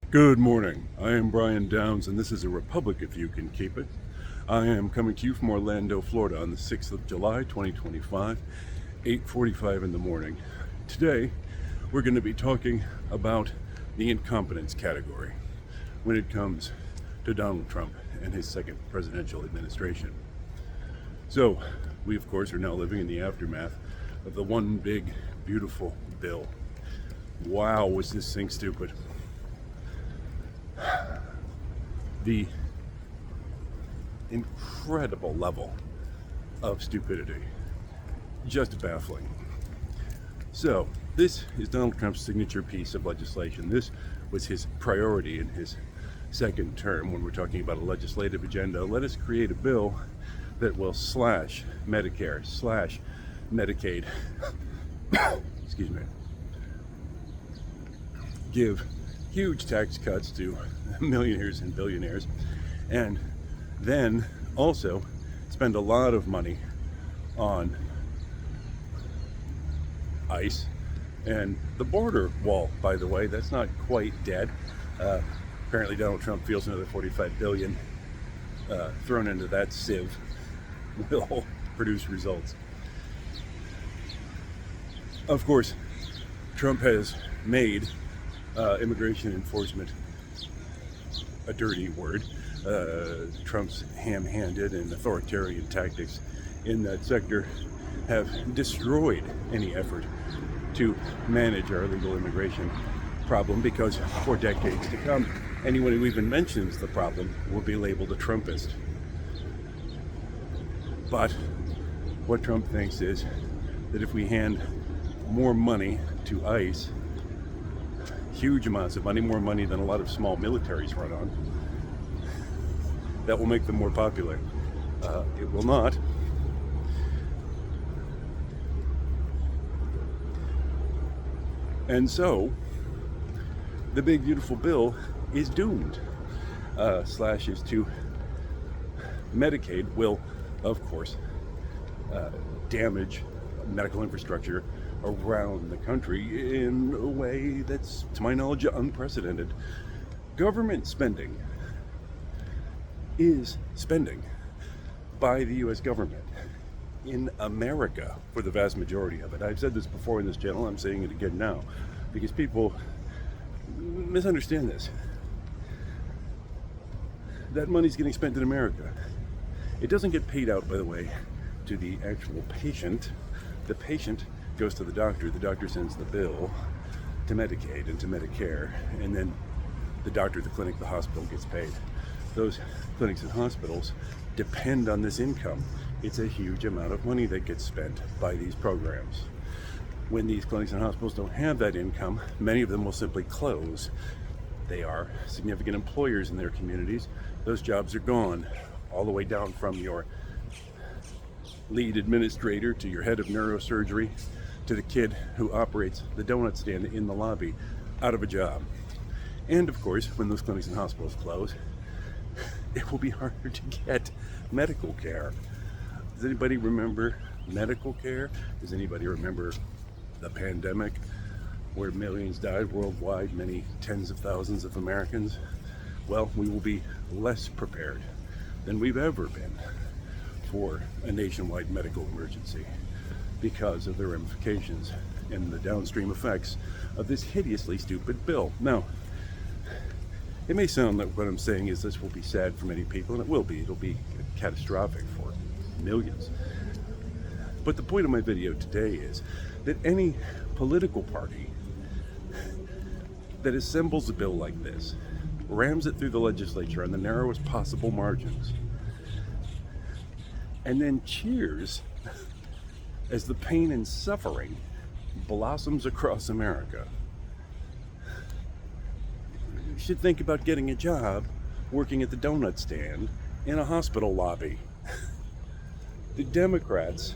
Good morning. I am Brian Downs, and this is a Republic if you can keep it. I am coming to you from Orlando, Florida on the 6th of July, 2025, 8:45 in the morning. Today, we're going to be talking about the incompetence category when it comes to Donald Trump and his second presidential administration. So, we of course are now living in the aftermath of the one big, beautiful bill. Wow, was this thing stupid. The incredible level of stupidity. Just baffling. So, this is Donald Trump's signature piece of legislation. This was his priority in his second term when we're talking about a legislative agenda. Let us create a bill that will slash Medicare, slash Medicaid, excuse me, give huge tax cuts to millionaires and billionaires, and then also spend a lot of money on ICE and the border wall. By the way, that's not quite dead. Apparently Donald Trump feels another $45 billion thrown into that sieve will produce results. Of course, Trump has made immigration enforcement a dirty word. Trump's ham-handed and authoritarian tactics in that sector have destroyed any effort to manage our illegal immigration problem, because for decades to come, anyone who even mentions the problem will be labeled a Trumpist. But what Trump thinks is that if we hand more money to ICE, huge amounts of money, more money than a lot of small militaries run on, that will make them more popular. It will not. And so, the big beautiful bill is doomed. Slashes to Medicaid will, of course, damage medical infrastructure around the country in a way that's, to my knowledge, unprecedented. Government spending is spending by the U.S. government in America for the vast majority of it. I've said this before in this channel, I'm saying it again now, because people misunderstand this. That money's getting spent in America. It doesn't get paid out, by the way, to the actual patient. The patient goes to the doctor sends the bill to Medicaid and to Medicare, and then the doctor, the clinic, the hospital gets paid. Those clinics and hospitals depend on this income. It's a huge amount of money that gets spent by these programs. When these clinics and hospitals don't have that income, many of them will simply close. They are significant employers in their communities. Those jobs are gone, all the way down from your lead administrator to your head of neurosurgery to the kid who operates the donut stand in the lobby, out of a job. And of course, when those clinics and hospitals close, it will be harder to get medical care. Does anybody remember medical care? Does anybody remember the pandemic where millions died worldwide, many tens of thousands of Americans? Well, we will be less prepared than we've ever been for a nationwide medical emergency because of the ramifications and the downstream effects of this hideously stupid bill. Now, it may sound like what I'm saying is this will be sad for many people, and it will be. It'll be catastrophic for millions. But the point of my video today is that any political party that assembles a bill like this, rams it through the legislature on the narrowest possible margins, and then cheers as the pain and suffering blossoms across America, you should think about getting a job working at the donut stand in a hospital lobby. The Democrats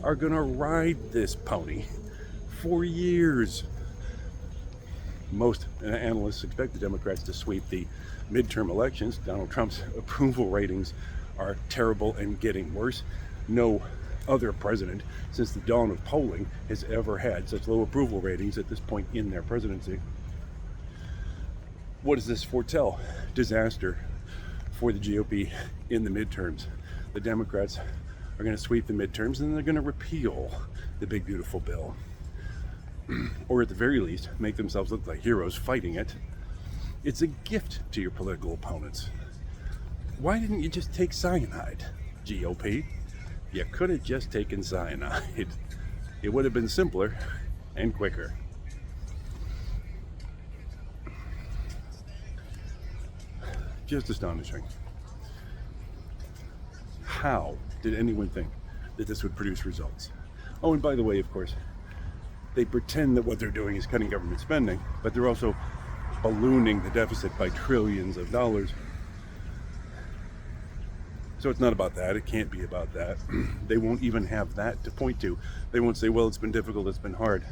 are going to ride this pony for years. Most analysts expect the Democrats to sweep the midterm elections. Donald Trump's approval ratings are terrible and getting worse. No other president since the dawn of polling has ever had such low approval ratings at this point in their presidency. What does this foretell? Disaster for the GOP in the midterms. The Democrats are going to sweep the midterms and they're going to repeal the big beautiful bill. Or at the very least, make themselves look like heroes fighting it. It's a gift to your political opponents. Why didn't you just take cyanide, GOP? You could have just taken cyanide. It would have been simpler and quicker. Just astonishing. How did anyone think that this would produce results? Oh, and by the way, of course, they pretend that what they're doing is cutting government spending, but they're also ballooning the deficit by trillions of dollars. So it's not about that. It can't be about that. They won't even have that to point to. They won't say, well, it's been difficult, it's been hard,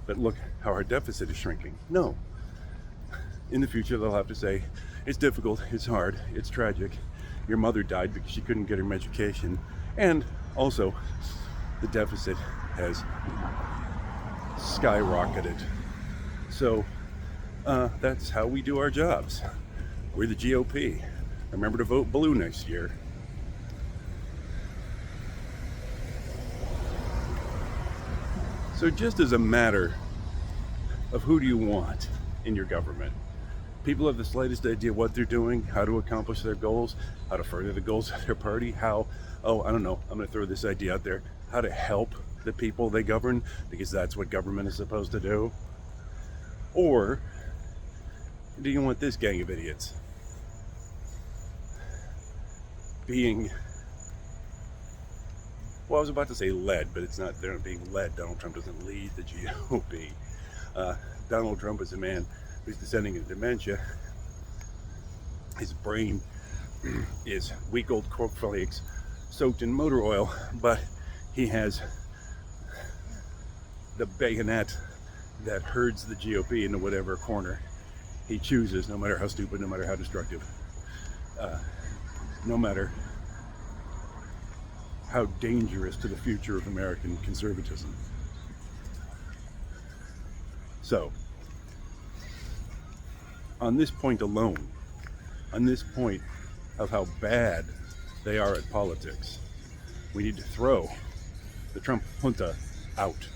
but look how our deficit is shrinking. No. In the future, they'll have to say, it's difficult, it's hard, it's tragic. Your mother died because she couldn't get her education. And also, the deficit has skyrocketed. So that's how we do our jobs. We're the GOP. Remember to vote blue next year. So just as a matter of who do you want in your government, people have the slightest idea what they're doing, how to accomplish their goals, how to further the goals of their party, how, I don't know, I'm going to throw this idea out there, how to help the people they govern, because that's what government is supposed to do? Or do you want this gang of idiots being, well, I was about to say led, but it's not, they're not being led. Donald Trump doesn't lead the GOP. Donald Trump is a man who's descending into dementia. His brain is week old cornflakes soaked in motor oil, but he has the bayonet that herds the GOP into whatever corner he chooses, no matter how stupid, no matter how destructive, no matter how dangerous to the future of American conservatism. So, on this point alone, on this point of how bad they are at politics, we need to throw the Trump junta out.